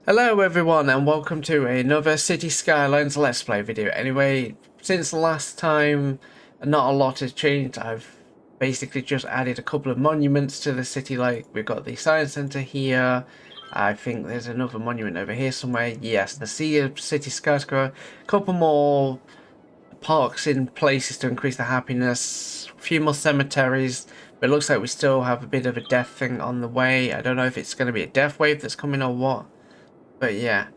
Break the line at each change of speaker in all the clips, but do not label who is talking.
Hello everyone and welcome to another City Skylines Let's Play video. Anyway, since last time not a lot has changed. I've basically just added a couple of monuments to the city, like we've got the Science Centre here. I think there's another monument over here somewhere. Yes, the City Skyscraper. A couple more parks in places to increase the happiness. A few more cemeteries. But it looks like we still have a bit of a death thing on the way. I don't know if it's going to be a death wave that's coming or what. But yeah,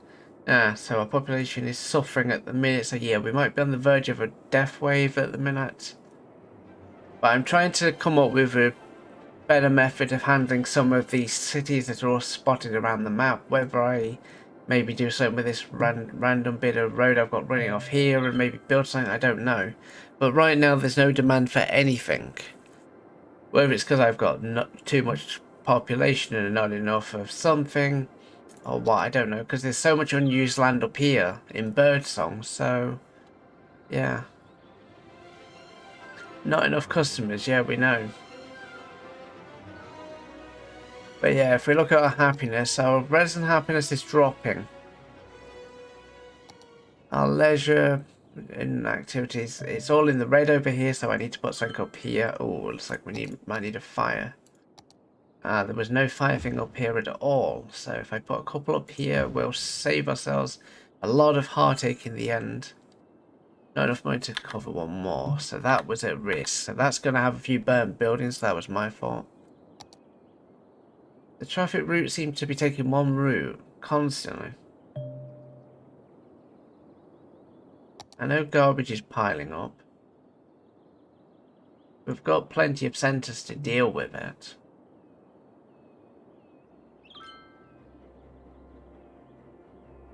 so our population is suffering at the minute, so yeah, we might be on the verge of a death wave at the minute. But I'm trying to come up with a better method of handling some of these cities that are all spotted around the map, whether I maybe do something with this random bit of road I've got running off here and maybe build something, I don't know. But right now there's no demand for anything. Whether it's because I've got not too much population and not enough of something, or what, I don't know, because there's so much unused land up here in Birdsong, so yeah. Not enough customers, yeah, we know. But yeah, if we look at our happiness, our resident happiness is dropping. Our leisure and activities, it's all in the red over here, so I need to put something up here. Oh, looks like might need a fire. There was no fire thing up here at all, so if I put a couple up here, we'll save ourselves a lot of heartache in the end. Not enough money to cover one more, so that was at risk. So that's going to have a few burnt buildings, so that was my fault. The traffic route seemed to be taking one route constantly. I know garbage is piling up. We've got plenty of centres to deal with it.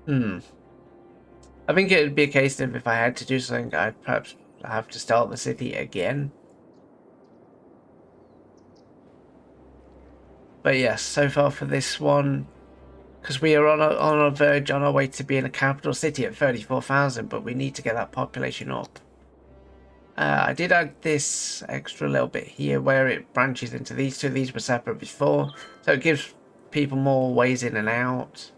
I think it would be a case of if I had to do something, I'd perhaps have to start the city again. But yes, so far for this one, because we are on a verge, on our way to being a capital city at 34,000, but we need to get that population up. I did add this extra little bit here where it branches into these two. These were separate before, so it gives people more ways in and out.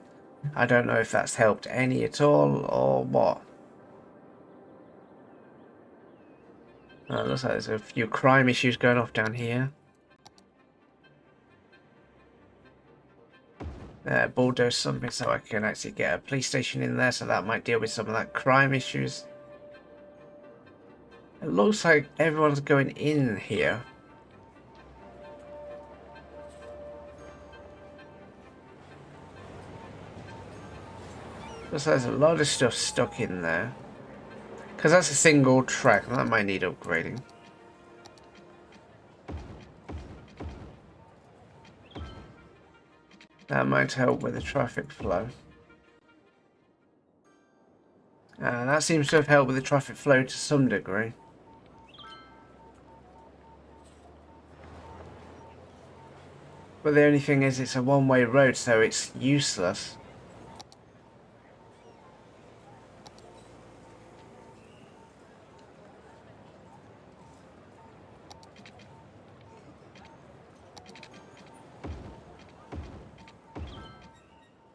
I don't know if that's helped any at all or what. Looks like there's a few crime issues going off down here. Bulldoze something so I can actually get a police station in there, so that might deal with some of that crime issues. It looks like everyone's going in here. Looks like there's a lot of stuff stuck in there. Because that's a single track, and that might need upgrading. That might help with the traffic flow. That seems to have helped with the traffic flow to some degree. But the only thing is it's a one-way road, so it's useless.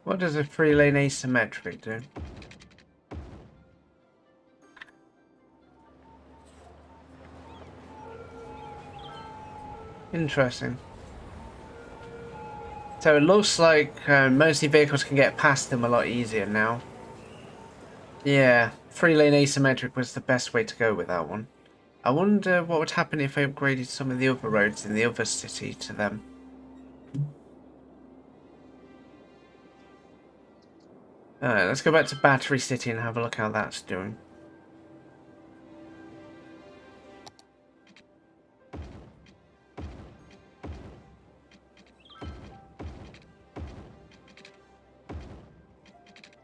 What does a 3-lane asymmetric do? Interesting. So it looks like mostly vehicles can get past them a lot easier now. Yeah, 3-lane asymmetric was the best way to go with that one. I wonder what would happen if I upgraded some of the other roads in the other city to them. Alright, let's go back to Battery City and have a look how that's doing.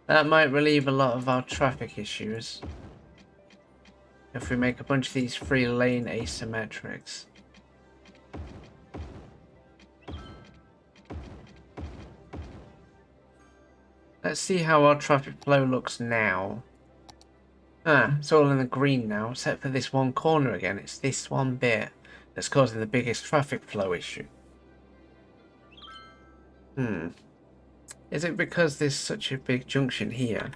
That might relieve a lot of our traffic issues if we make a bunch of these 3-lane asymmetrics. Let's see how our traffic flow looks now. It's all in the green now, except for this one corner again. It's this one bit that's causing the biggest traffic flow issue. Is it because there's such a big junction here?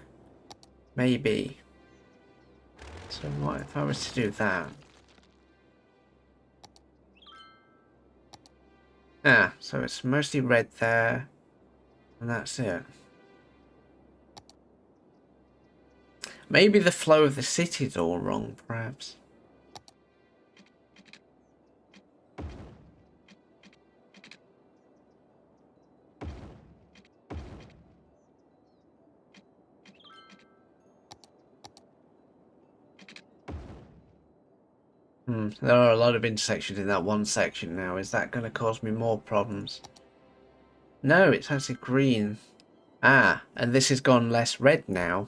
Maybe. So what if I was to do that? Ah, so it's mostly red there, and that's it. Maybe the flow of the city's all wrong, perhaps. There are a lot of intersections in that one section now. Is that going to cause me more problems? No, it's actually green. Ah, and this has gone less red now.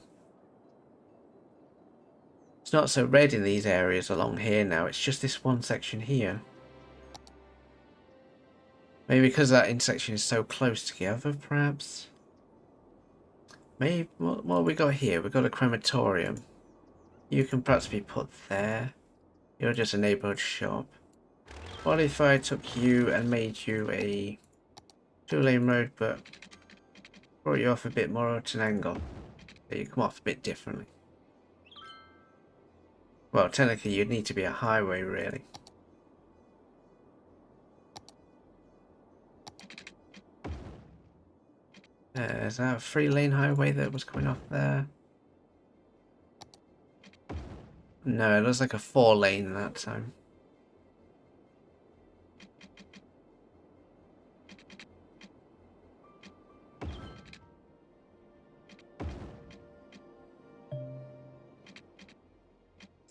It's not so red in these areas along here now. It's just this one section here. Maybe because that intersection is so close together, perhaps? Maybe, what have we got here? We've got a crematorium. You can perhaps be put there. You're just a neighborhood shop. What if I took you and made you a 2-lane road, but brought you off a bit more at an angle? So you come off a bit differently. Well, technically you'd need to be a highway, really. Is that a 3-lane highway that was coming off there? No, it looks like a 4-lane that time.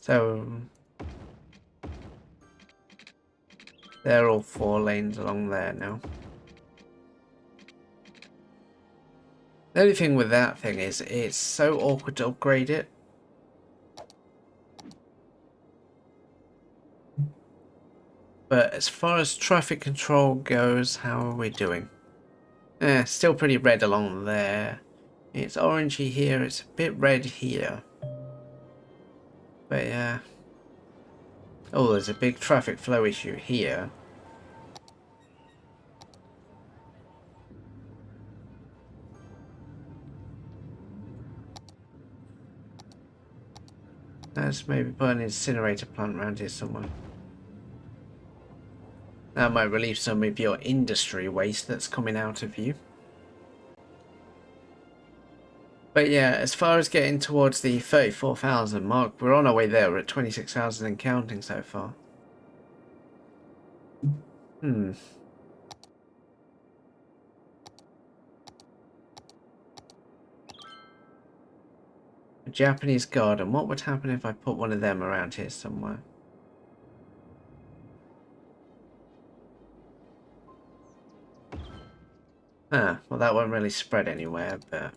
So they're all 4 lanes along there now. The only thing with that thing is it's so awkward to upgrade it. But as far as traffic control goes, how are we doing? Still pretty red along there. It's orangey here, it's a bit red here. But yeah. Oh, there's a big traffic flow issue here. Let's maybe put an incinerator plant around here somewhere. That might relieve some of your industry waste that's coming out of you. But yeah, as far as getting towards the 34,000 mark, we're on our way there. We're at 26,000 and counting so far. A Japanese garden. What would happen if I put one of them around here somewhere? Ah, well that won't really spread anywhere, but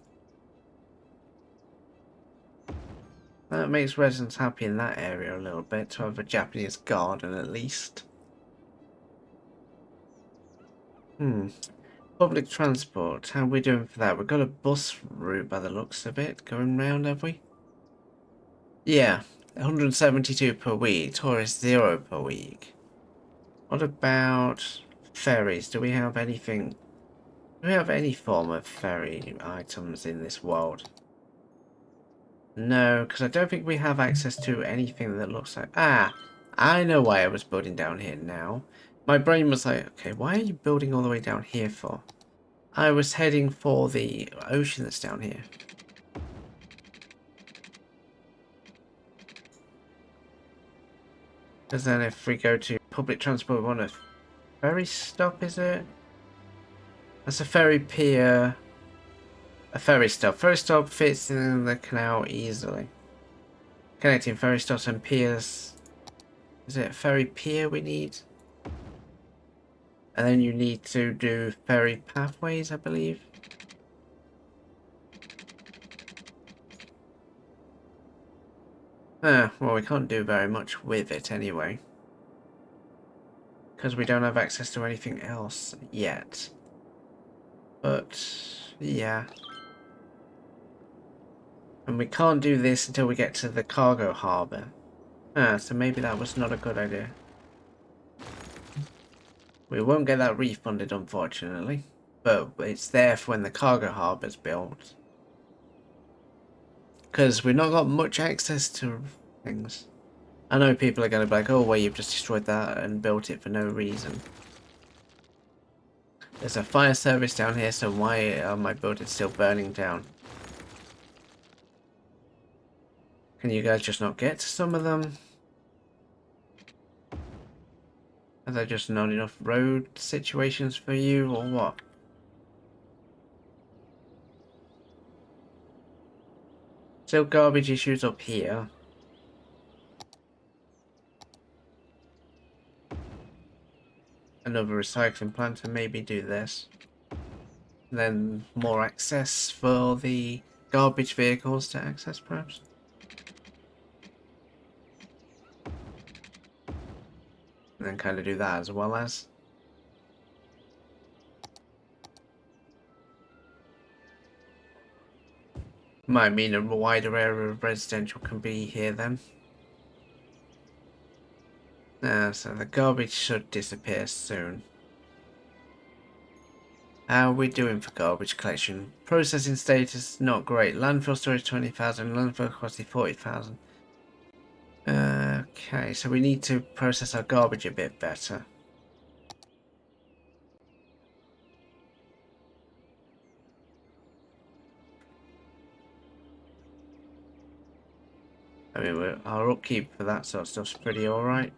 that makes residents happy in that area a little bit to have a Japanese garden at least. Public transport. How are we doing for that? We've got a bus route by the looks of it going round, have we? Yeah, 172 per week. Tourist 0 per week. What about ferries? Do we have anything? Do we have any form of ferry items in this world? No, because I don't think we have access to anything that looks like... Ah, I know why I was building down here now. My brain was like, okay, why are you building all the way down here for? I was heading for the ocean that's down here. Because then if we go to public transport, we want a ferry stop, is it? That's a ferry pier. A ferry stop. Ferry stop fits in the canal easily. Connecting ferry stops and piers. Is it a ferry pier we need? And then you need to do ferry pathways, I believe. Well, we can't do very much with it anyway. Because we don't have access to anything else yet. But, yeah. And we can't do this until we get to the cargo harbour. So maybe that was not a good idea. We won't get that refunded, unfortunately. but it's there for when the cargo harbor's built. Because we've not got much access to things. I know people are going to be like, oh, well, you've just destroyed that and built it for no reason. There's a fire service down here, so why are my buildings still burning down? Can you guys just not get to some of them? Are there just not enough road situations for you, or what? Still garbage issues up here. Another recycling plant to maybe do this. And then more access for the garbage vehicles to access, perhaps. And then kind of do that as well as. Might mean a wider area of residential can be here then. So the garbage should disappear soon. How are we doing for garbage collection? Processing status, not great. Landfill storage 20,000, landfill capacity 40,000. Okay, so we need to process our garbage a bit better. I mean, our upkeep for that sort of stuff's pretty alright.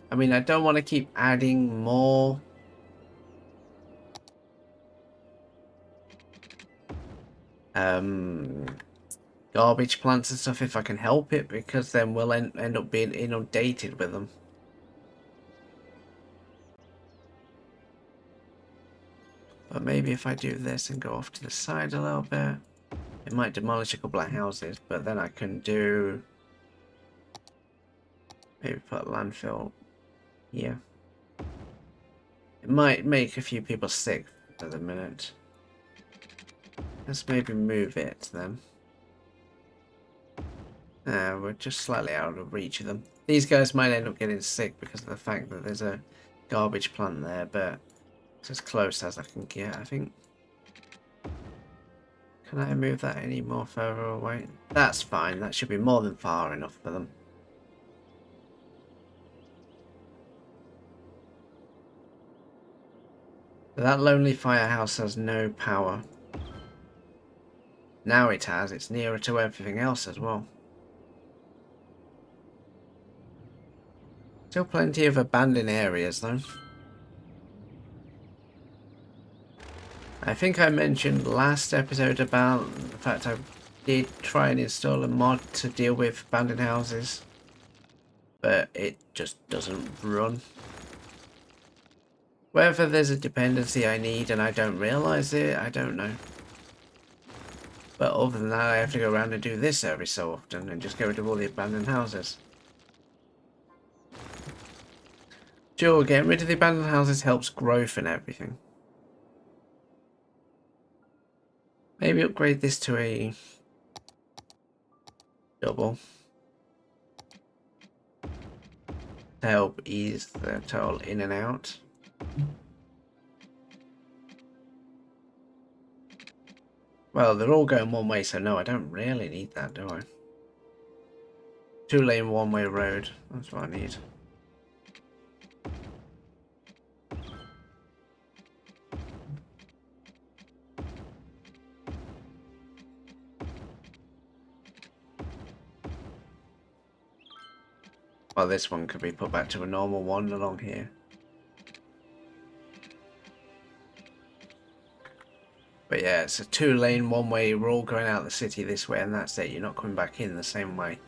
I mean, I don't want to keep adding more garbage plants and stuff if I can help it, because then we'll end up being inundated with them. But maybe if I do this and go off to the side a little bit, it might demolish a couple of houses, but then I can do... maybe put a landfill here. It might make a few people sick for the minute. Let's maybe move it then. We're just slightly out of reach of them. These guys might end up getting sick because of the fact that there's a garbage plant there, but it's as close as I can get, I think. Can I move that any more further away? That's fine. That should be more than far enough for them. That lonely firehouse has no power. Now it has. It's nearer to everything else as well. Still plenty of abandoned areas though. I think I mentioned last episode about the fact I did try and install a mod to deal with abandoned houses, but it just doesn't run. Whether there's a dependency I need and I don't realise it, I don't know. But other than that, I have to go around and do this every so often and just get rid of all the abandoned houses. Sure, getting rid of the abandoned houses helps growth and everything. Maybe upgrade this to a double to help ease the toll in and out. Well, they're all going one way, so no, I don't really need that, do I? 2-lane one-way road, that's what I need. Well, this one could be put back to a normal one along here. But yeah, it's a 2-lane one-way. We're all going out of the city this way, and that's it. You're not coming back in the same way.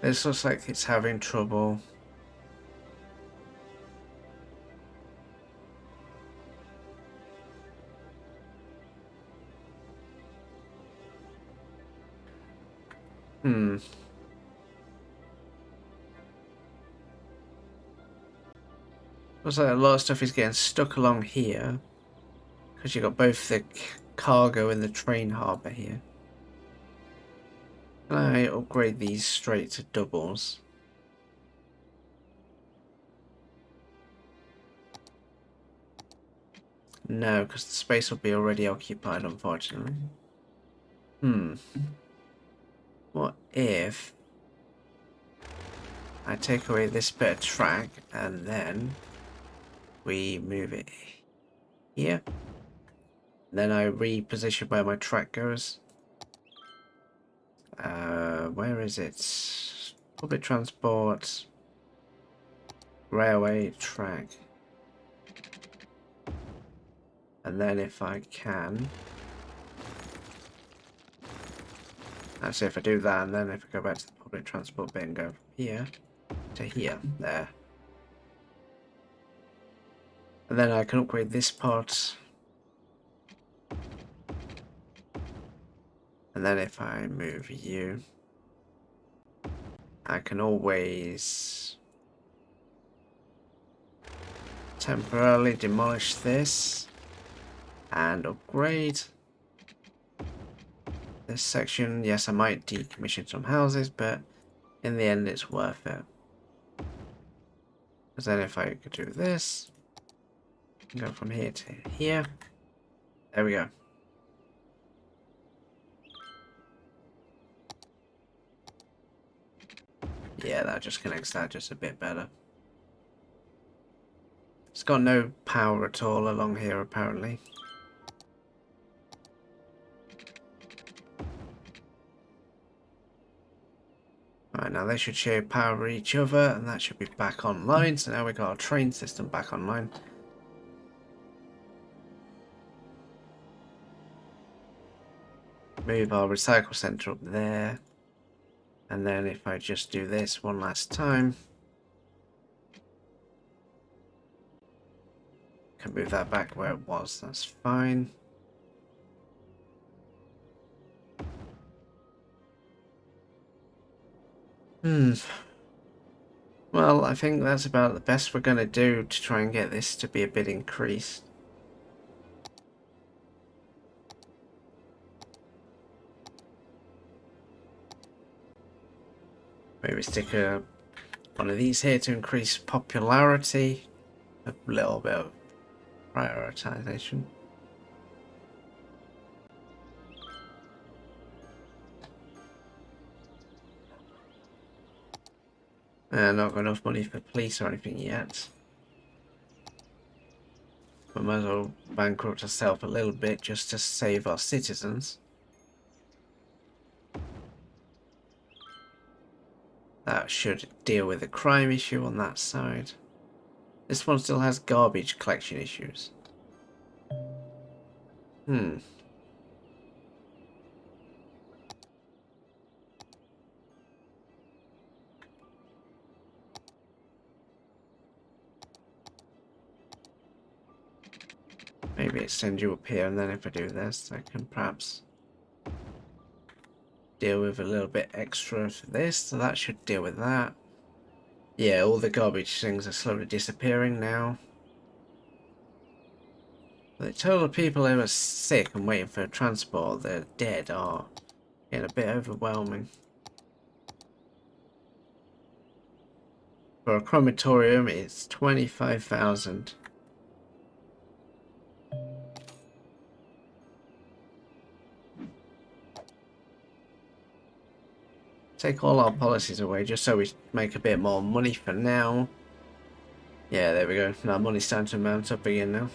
This looks like it's having trouble. Looks like a lot of stuff is getting stuck along here. Because you've got both the cargo and the train harbour here. Can I upgrade these straight to doubles? No, because the space will be already occupied, unfortunately. What if I take away this bit of track and then we move it here? Then I reposition where my track goes. Where is it? Public transport, railway, track. And then if I can... Actually, if I do that, and then if I go back to the public transport bit and go here to here, there. And then I can upgrade this part. And then if I move you, I can always temporarily demolish this and upgrade this section. Yes, I might decommission some houses, but in the end it's worth it. Because then if I could do this, go from here to here, there we go. Yeah, that just connects that just a bit better. It's got no power at all along here, apparently. Right, now they should share power each other, and that should be back online. So now we've got our train system back online. Move our recycle center up there. And then if I just do this one last time, can move that back where it was, that's fine. Well, I think that's about the best we're going to do to try and get this to be a bit increased. Maybe stick one of these here to increase popularity. A little bit of prioritization. Not got enough money for police or anything yet. We might as well bankrupt ourselves a little bit just to save our citizens. That should deal with the crime issue on that side. This one still has garbage collection issues. Maybe it sends you up here, and then if I do this, I can perhaps deal with a little bit extra for this, so that should deal with that. Yeah, all the garbage things are slowly disappearing now. The total of people who are sick and waiting for transport that are dead are getting a bit overwhelming. For a crematorium, it's 25,000. Take all our policies away just so we make a bit more money for now. Yeah, there we go. Now money's starting to mount up again now.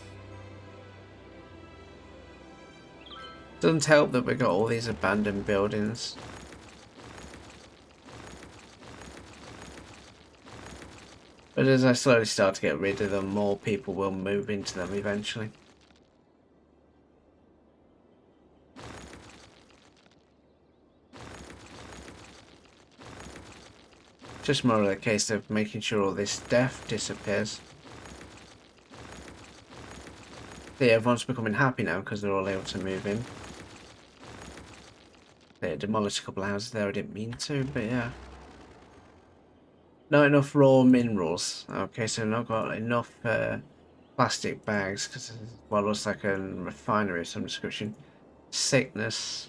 Doesn't help that we've got all these abandoned buildings. But as I slowly start to get rid of them, more people will move into them eventually. Just more of a case of making sure all this death disappears. See, everyone's becoming happy now because they're all able to move in. They demolished a couple of houses there, I didn't mean to, but yeah. Not enough raw minerals. Okay, so not got enough plastic bags because well, it looks like a refinery of some description. Sickness.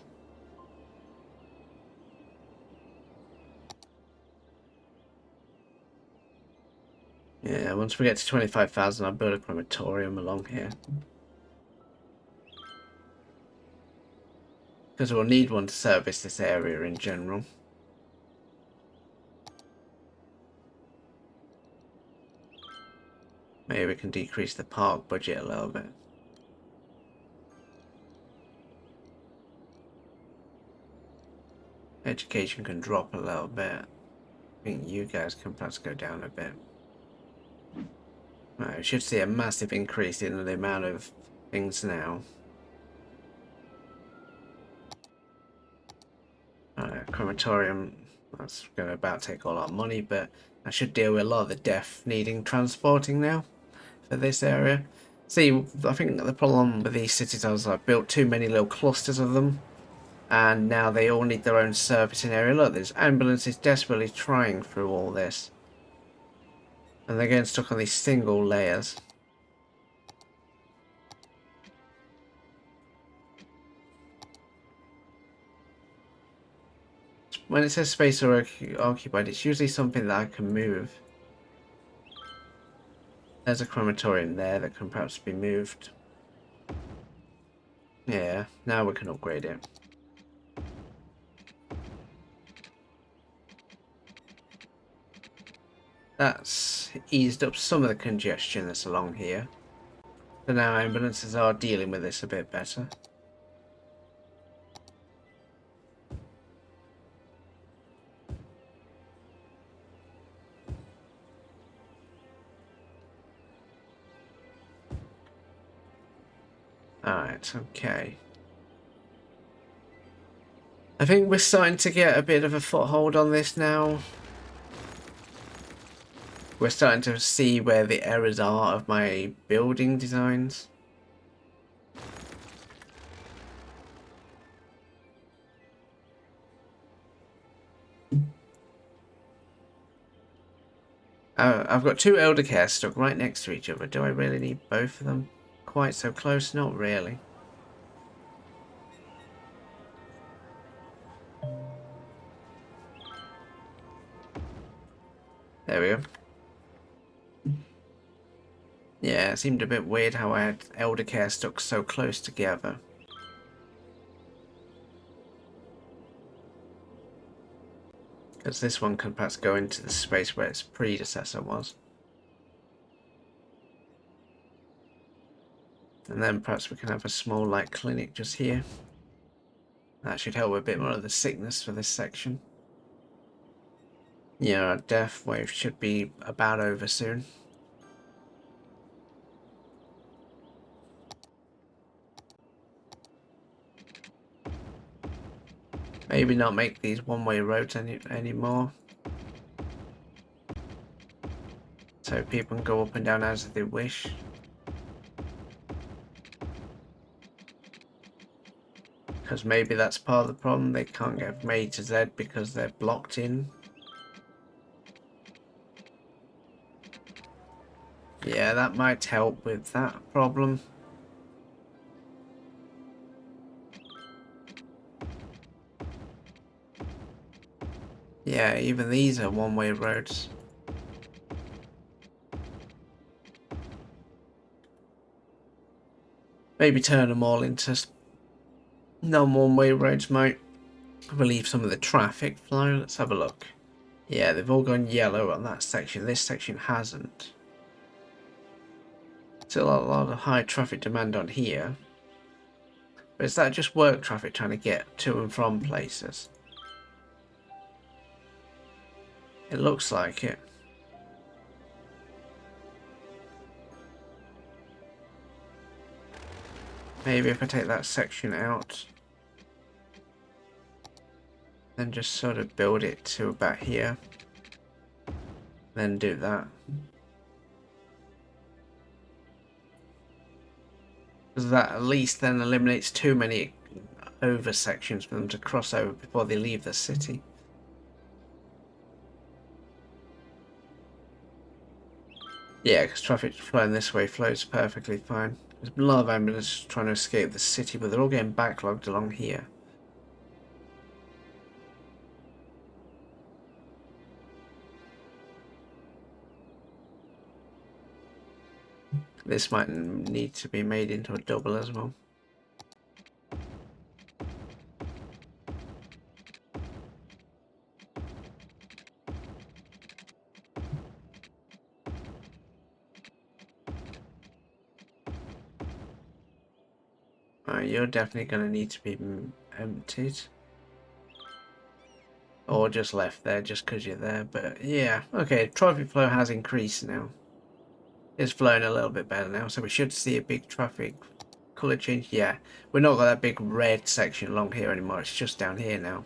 Yeah, once we get to 25,000, I'll build a crematorium along here. Because we'll need one to service this area in general. Maybe we can decrease the park budget a little bit. Education can drop a little bit. I think you guys can perhaps go down a bit. Right, we should see a massive increase in the amount of things now. Alright, crematorium, that's going to about take all our money, but I should deal with a lot of the death needing transporting now for this area. See, I think the problem with these cities is I built too many little clusters of them, and now they all need their own servicing area. Look, there's ambulances desperately trying through all this, and they're getting stuck on these single layers. When it says space or occupied, it's usually something that I can move. There's a crematorium there that can perhaps be moved. Yeah, now we can upgrade it. That's eased up some of the congestion that's along here. So now ambulances are dealing with this a bit better. Alright, okay. I think we're starting to get a bit of a foothold on this now. We're starting to see where the errors are of my building designs. I've got two elder care stuck right next to each other. Do I really need both of them quite so close? Not really. There we go. Yeah, it seemed a bit weird how I had elder care stuck so close together. Because this one can perhaps go into the space where its predecessor was. And then perhaps we can have a small light clinic just here. That should help with a bit more of the sickness for this section. Yeah, our death wave should be about over soon. Maybe not make these one-way roads anymore. So people can go up and down as they wish. Because maybe that's part of the problem. They can't get from A to Z because they're blocked in. Yeah, that might help with that problem. Yeah, even these are one-way roads. Maybe turn them all into non-one-way roads might relieve some of the traffic flow. Let's have a look. Yeah, they've all gone yellow on that section. This section hasn't. Still a lot of high traffic demand on here. But is that just work traffic trying to get to and from places? It looks like it. Maybe if I take that section out, then just sort of build it to about here, then do that. Because that at least then eliminates too many over sections for them to cross over before they leave the city. Yeah, because traffic flowing this way flows perfectly fine. There's a lot of ambulances trying to escape the city, but they're all getting backlogged along here. This might need to be made into a double as well. You're definitely going to need to be emptied. Or just left there just because you're there. But yeah, okay, traffic flow has increased now. It's flowing a little bit better now, so we should see a big traffic colour change. Yeah, we're not got that big red section along here anymore. It's just down here now.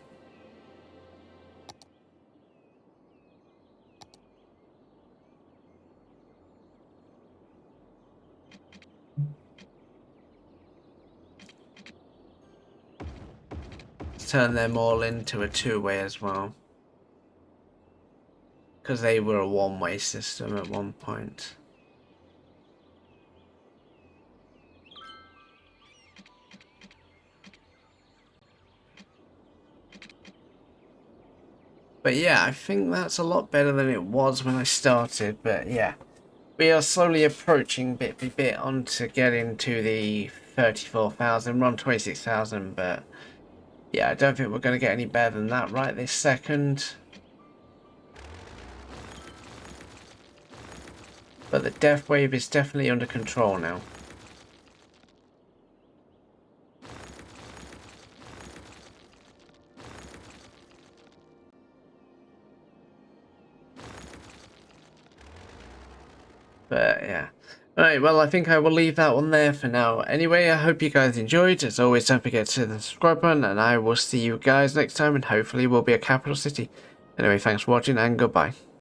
Turn them all into a two-way as well, because they were a one-way system at one point. But yeah, I think that's a lot better than it was when I started. But yeah, we are slowly approaching bit by bit onto getting to the 34,000. We're on 26,000, but yeah, I don't think we're going to get any better than that right this second. But the death wave is definitely under control now. But yeah. Alright, well, I think I will leave that one there for now. Anyway, I hope you guys enjoyed. As always, don't forget to hit the subscribe button, and I will see you guys next time, and hopefully we'll be a capital city. Anyway, thanks for watching, and goodbye.